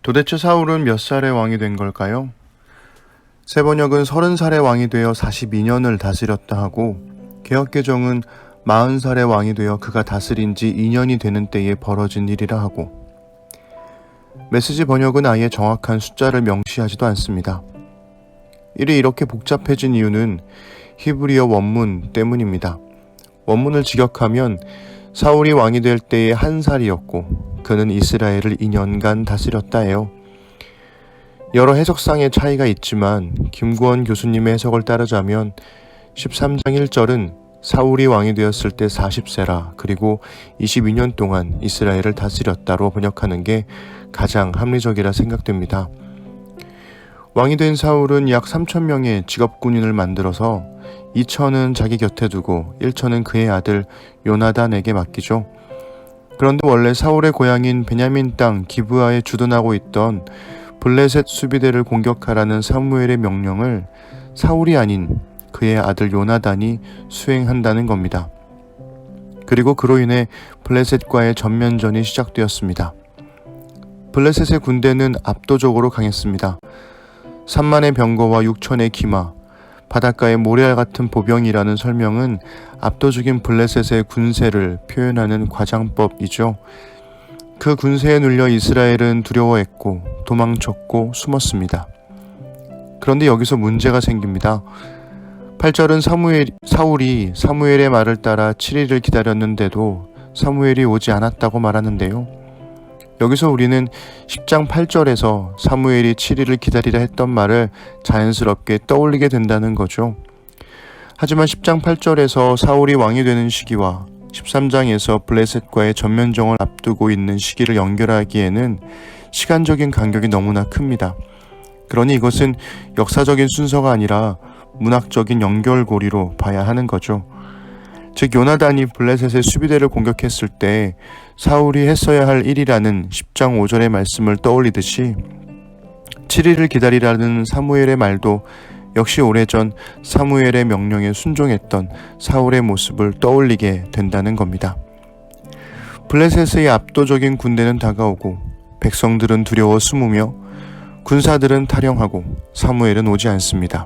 도대체 사울은 몇 살의 왕이 된 걸까요? 세번역은 30살의 왕이 되어 42년을 다스렸다 하고, 개역개정은 40살의 왕이 되어 그가 다스린 지 2년이 되는 때에 벌어진 일이라 하고, 메시지 번역은 아예 정확한 숫자를 명시하지도 않습니다. 일이 이렇게 복잡해진 이유는 히브리어 원문 때문입니다. 원문을 직역하면 사울이 왕이 될 때에 1살이었고 그는 이스라엘을 2년간 다스렸다 해요. 여러 해석상의 차이가 있지만 김구원 교수님의 해석을 따르자면 13장 1절은 사울이 왕이 되었을 때 40세라 그리고 22년 동안 이스라엘을 다스렸다로 번역하는 게 가장 합리적이라 생각됩니다. 왕이 된 사울은 약 3,000명의 직업군인을 만들어서 2천은 자기 곁에 두고 1천은 그의 아들 요나단에게 맡기죠. 그런데 원래 사울의 고향인 베냐민 땅 기브아에 주둔하고 있던 블레셋 수비대를 공격하라는 사무엘의 명령을 사울이 아닌 그의 아들 요나단이 수행한다는 겁니다. 그리고 그로 인해 블레셋과의 전면전이 시작되었습니다. 블레셋의 군대는 압도적으로 강했습니다. 3만의 병거와 6천의 기마, 바닷가의 모래알 같은 보병이라는 설명은 압도적인 블레셋의 군세를 표현하는 과장법이죠. 그 군세에 눌려 이스라엘은 두려워했고 도망쳤고 숨었습니다. 그런데 여기서 문제가 생깁니다. 8절은 사울이 사무엘의 말을 따라 7일을 기다렸는데도 사무엘이 오지 않았다고 말하는데요. 여기서 우리는 10장 8절에서 사무엘이 7일을 기다리라 했던 말을 자연스럽게 떠올리게 된다는 거죠. 하지만 10장 8절에서 사울이 왕이 되는 시기와 13장에서 블레셋과의 전면전을 앞두고 있는 시기를 연결하기에는 시간적인 간격이 너무나 큽니다. 그러니 이것은 역사적인 순서가 아니라 문학적인 연결고리로 봐야 하는 거죠. 즉 요나단이 블레셋의 수비대를 공격했을 때 사울이 했어야 할 일이라는 10장 5절의 말씀을 떠올리듯이 7일을 기다리라는 사무엘의 말도 역시 오래전 사무엘의 명령에 순종했던 사울의 모습을 떠올리게 된다는 겁니다. 블레셋의 압도적인 군대는 다가오고 백성들은 두려워 숨으며 군사들은 탈영하고 사무엘은 오지 않습니다.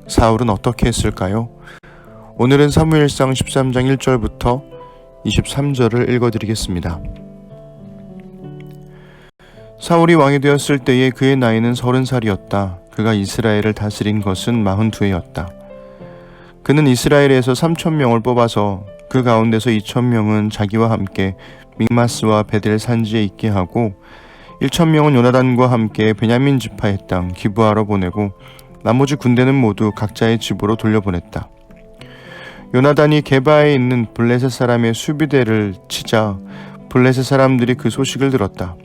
사울은 어떻게 했을까요? 오늘은 사무엘상 13장 1절부터 23절을 읽어드리겠습니다. 사울이 왕이 되었을 때에 그의 나이는 30살이었다. 그가 이스라엘을 다스린 것은 42해였다. 그는 이스라엘에서 3,000명을 뽑아서 그 가운데서 2,000명은 자기와 함께 믹마스와 베델 산지에 있게 하고 1,000명은 요나단과 함께 베냐민 지파의 땅 기브아로 보내고 나머지 군대는 모두 각자의 집으로 돌려보냈다. 요나단이 게바에 있는 블레셋 사람의 수비대를 치자 블레셋 사람들이 그 소식을 들었다.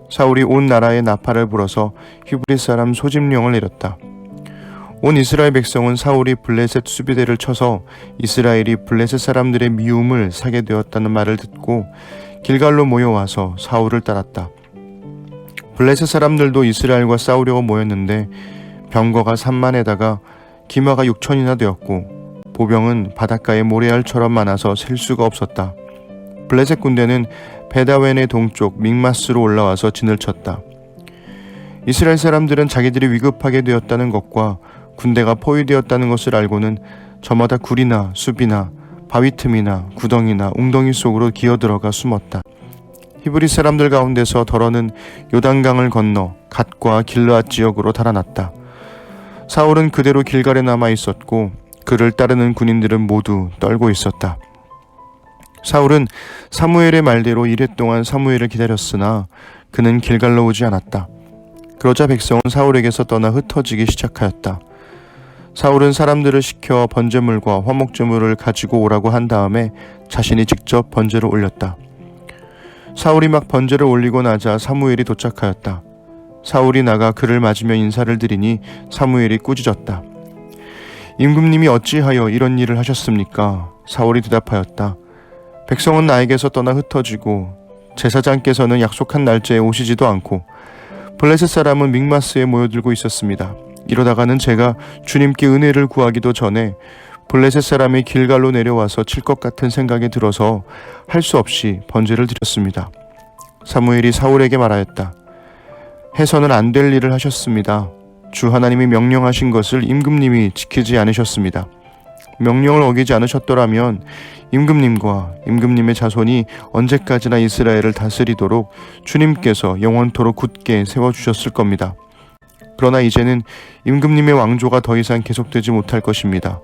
사울이 온 나라에 나팔을 불어서 히브리 사람 소집령을 내렸다. 온 이스라엘 백성은 사울이 블레셋 수비대를 쳐서 이스라엘이 블레셋 사람들의 미움을 사게 되었다는 말을 듣고 길갈로 모여와서 사울을 따랐다. 블레셋 사람들도 이스라엘과 싸우려고 모였는데 병거가 3만에다가 기마가 6천이나 되었고 보병은 바닷가의 모래알처럼 많아서 셀 수가 없었다. 블레셋 군대는 베다웬의 동쪽 믹마스로 올라와서 진을 쳤다. 이스라엘 사람들은 자기들이 위급하게 되었다는 것과 군대가 포위되었다는 것을 알고는 저마다 굴이나 숲이나 바위 틈이나 구덩이나 웅덩이 속으로 기어들어가 숨었다. 히브리 사람들 가운데서 더러는 요단강을 건너 갓과 길르앗 지역으로 달아났다. 사울은 그대로 길갈에 남아 있었고 그를 따르는 군인들은 모두 떨고 있었다. 사울은 사무엘의 말대로 이래 동안 사무엘을 기다렸으나 그는 길갈로 오지 않았다. 그러자 백성은 사울에게서 떠나 흩어지기 시작하였다. 사울은 사람들을 시켜 번제물과 화목제물을 가지고 오라고 한 다음에 자신이 직접 번제를 올렸다. 사울이 막 번제를 올리고 나자 사무엘이 도착하였다. 사울이 나가 그를 맞으며 인사를 드리니 사무엘이 꾸짖었다. 임금님이 어찌하여 이런 일을 하셨습니까? 사울이 대답하였다. 백성은 나에게서 떠나 흩어지고 제사장께서는 약속한 날짜에 오시지도 않고 블레셋 사람은 믹마스에 모여들고 있었습니다. 이러다가는 제가 주님께 은혜를 구하기도 전에 블레셋 사람이 길갈로 내려와서 칠 것 같은 생각이 들어서 할 수 없이 번제를 드렸습니다. 사무엘이 사울에게 말하였다. 해서는 안 될 일을 하셨습니다. 주 하나님이 명령하신 것을 임금님이 지키지 않으셨습니다. 명령을 어기지 않으셨더라면 임금님과 임금님의 자손이 언제까지나 이스라엘을 다스리도록 주님께서 영원토록 굳게 세워주셨을 겁니다. 그러나 이제는 임금님의 왕조가 더 이상 계속되지 못할 것입니다.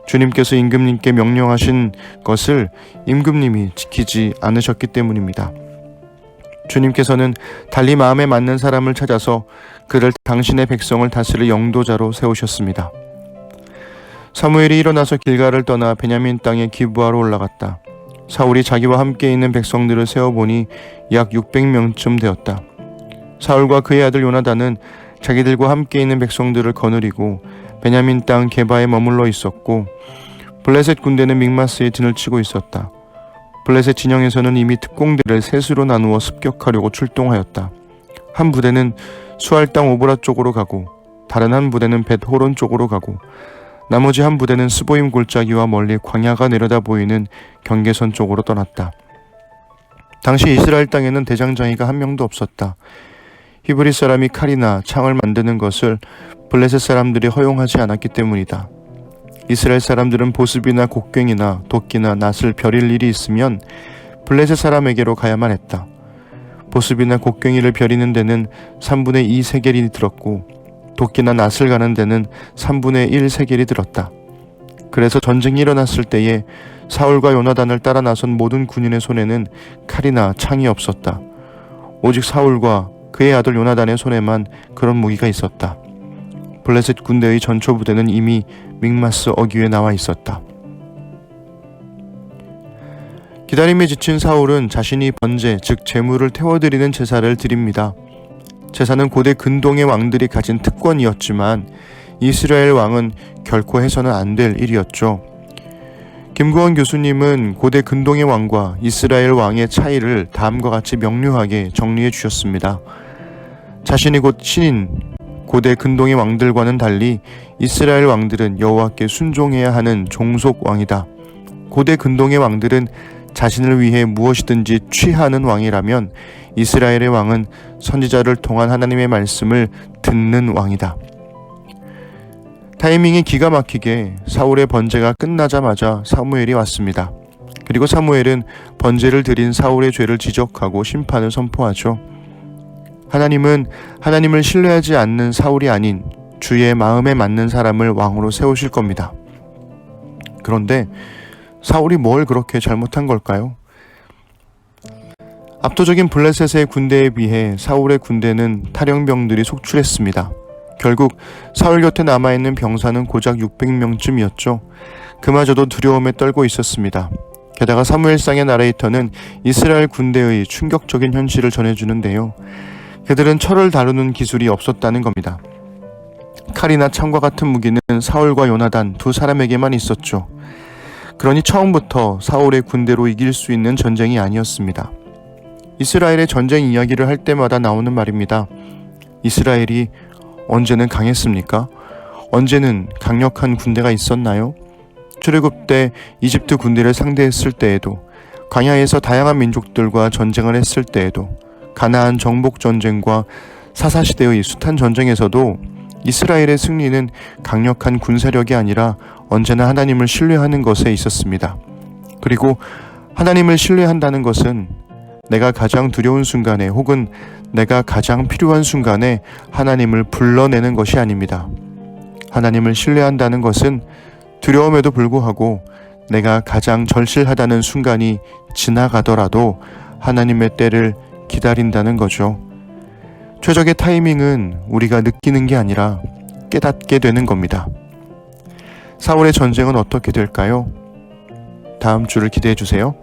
주님께서 임금님께 명령하신 것을 임금님이 지키지 않으셨기 때문입니다. 주님께서는 달리 마음에 맞는 사람을 찾아서 그를 당신의 백성을 다스릴 영도자로 세우셨습니다. 사무엘이 일어나서 길갈을 떠나 베냐민 땅에 기브아로 올라갔다. 사울이 자기와 함께 있는 백성들을 세어보니 약 600명쯤 되었다. 사울과 그의 아들 요나단은 자기들과 함께 있는 백성들을 거느리고 베냐민 땅 게바에 머물러 있었고, 블레셋 군대는 믹마스에 진을 치고 있었다. 블레셋 진영에서는 이미 특공대를 셋으로 나누어 습격하려고 출동하였다. 한 부대는 수알 땅 오브라 쪽으로 가고, 다른 한 부대는 벳호론 쪽으로 가고, 나머지 한 부대는 스보임 골짜기와 멀리 광야가 내려다 보이는 경계선 쪽으로 떠났다. 당시 이스라엘 땅에는 대장장이가 한 명도 없었다. 히브리 사람이 칼이나 창을 만드는 것을 블레셋 사람들이 허용하지 않았기 때문이다. 이스라엘 사람들은 보습이나 곡괭이나 도끼나 낫을 벼릴 일이 있으면 블레셋 사람에게로 가야만 했다. 보습이나 곡괭이를 벼리는 데는 3분의 2 세겔이 들었고, 도끼나 낫을 가는 데는 3분의 1 세겔이 들었다. 그래서 전쟁이 일어났을 때에 사울과 요나단을 따라 나선 모든 군인의 손에는 칼이나 창이 없었다. 오직 사울과 그의 아들 요나단의 손에만 그런 무기가 있었다. 블레셋 군대의 전초 부대는 이미 믹마스 어귀에 나와 있었다. 기다림에 지친 사울은 자신이 번제, 즉 제물을 태워드리는 제사를 드립니다. 제사는 고대 근동의 왕들이 가진 특권이었지만 이스라엘 왕은 결코 해서는 안 될 일이었죠. 김구원 교수님은 고대 근동의 왕과 이스라엘 왕의 차이를 다음과 같이 명료하게 정리해 주셨습니다. 자신이 곧 신인 고대 근동의 왕들과는 달리 이스라엘 왕들은 여호와께 순종해야 하는 종속 왕이다. 고대 근동의 왕들은 자신을 위해 무엇이든지 취하는 왕이라면 이스라엘의 왕은 선지자를 통한 하나님의 말씀을 듣는 왕이다. 타이밍이 기가 막히게 사울의 번제가 끝나자마자 사무엘이 왔습니다. 그리고 사무엘은 번제를 드린 사울의 죄를 지적하고 심판을 선포하죠. 하나님은 하나님을 신뢰하지 않는 사울이 아닌 주의 마음에 맞는 사람을 왕으로 세우실 겁니다. 그런데 사울이 뭘 그렇게 잘못한 걸까요? 압도적인 블레셋의 군대에 비해 사울의 군대는 탈영병들이 속출했습니다. 결국 사울 곁에 남아있는 병사는 고작 600명쯤이었죠. 그마저도 두려움에 떨고 있었습니다. 게다가 사무엘상의 나레이터는 이스라엘 군대의 충격적인 현실을 전해주는데요. 그들은 철을 다루는 기술이 없었다는 겁니다. 칼이나 창과 같은 무기는 사울과 요나단 두 사람에게만 있었죠. 그러니 처음부터 사울의 군대로 이길 수 있는 전쟁이 아니었습니다. 이스라엘의 전쟁 이야기를 할 때마다 나오는 말입니다. 이스라엘이 언제는 강했습니까? 언제는 강력한 군대가 있었나요? 출애굽 때 이집트 군대를 상대했을 때에도, 광야에서 다양한 민족들과 전쟁을 했을 때에도, 가나안 정복 전쟁과 사사시대의 숱한 전쟁에서도 이스라엘의 승리는 강력한 군사력이 아니라 언제나 하나님을 신뢰하는 것에 있었습니다. 그리고 하나님을 신뢰한다는 것은 내가 가장 두려운 순간에 혹은 내가 가장 필요한 순간에 하나님을 불러내는 것이 아닙니다. 하나님을 신뢰한다는 것은 두려움에도 불구하고 내가 가장 절실하다는 순간이 지나가더라도 하나님의 때를 기다린다는 거죠. 최적의 타이밍은 우리가 느끼는 게 아니라 깨닫게 되는 겁니다. 사울의 전쟁은 어떻게 될까요? 다음 주를 기대해 주세요.